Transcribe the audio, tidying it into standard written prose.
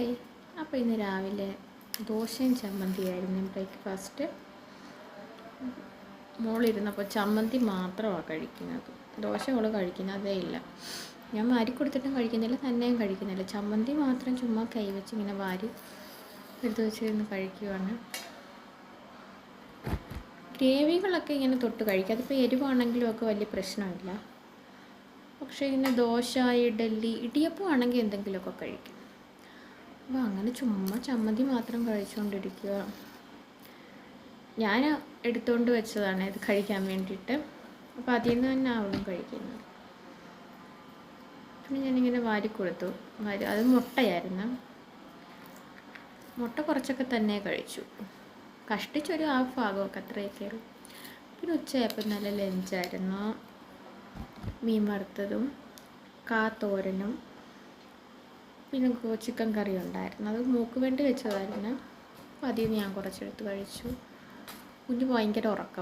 Hi. അപ്പോൾ ഇന്ന് രാവിലെ ദോശയും ചമ്മന്തിയായിരുന്നു ബ്രേക്ക്ഫാസ്റ്റ്. മോളിരുന്നപ്പോൾ ചമ്മന്തി മാത്രമാണ് കഴിക്കുന്നത്. ദോശ അവൾ കഴിക്കുന്നതേ ഇല്ല. ഞാൻ വാരി കൊടുത്തിട്ടും കഴിക്കുന്നില്ല, തന്നെയും കഴിക്കുന്നില്ല. ചമ്മന്തി മാത്രം ചുമ്മാ കൈവച്ച് ഇങ്ങനെ വാരി എടുത്ത് വെച്ചിരുന്ന് കഴിക്കുവാണ്. ഗ്രേവികളൊക്കെ ഇങ്ങനെ തൊട്ട് കഴിക്കുക. അതിപ്പോൾ എരിവാണെങ്കിലും ഒക്കെ വലിയ പ്രശ്നമില്ല. പക്ഷേ ഇങ്ങനെ ദോശ, ഇഡലി, ഇടിയപ്പം ആണെങ്കിൽ എന്തെങ്കിലുമൊക്കെ കഴിക്കും. അപ്പോൾ അങ്ങനെ ചുമ്മാ ചമ്മന്തി മാത്രം കഴിച്ചുകൊണ്ടിരിക്കുക. ഞാൻ എടുത്തുകൊണ്ട് വെച്ചതാണ് ഇത് കഴിക്കാൻ വേണ്ടിയിട്ട്. അപ്പോൾ അതിൽ നിന്ന് തന്നെ അവളും കഴിക്കുന്നത്. പിന്നെ ഞാനിങ്ങനെ വാരി കൊടുത്തു. അത് മുട്ടയായിരുന്നു. മുട്ട കുറച്ചൊക്കെ തന്നെ കഴിച്ചു. കഷ്ടിച്ചൊരു ഹാഫ് ഭാഗമൊക്കെ അത്രയൊക്കെ ഉള്ളൂ. പിന്നെ ഉച്ചയായപ്പോൾ നല്ല ലഞ്ചായിരുന്നു. മീൻ വറുത്തതും തോരനും പിന്നെ ചിക്കൻ കറി ഉണ്ടായിരുന്നു. അത് മൂക്ക് വേണ്ടി വെച്ചതായിരുന്നു. അപ്പോൾ അതിൽ നിന്ന് ഞാൻ കുറച്ചെടുത്ത് കഴിച്ചു. കുഞ്ഞ് ഭയങ്കര ഉറക്കം.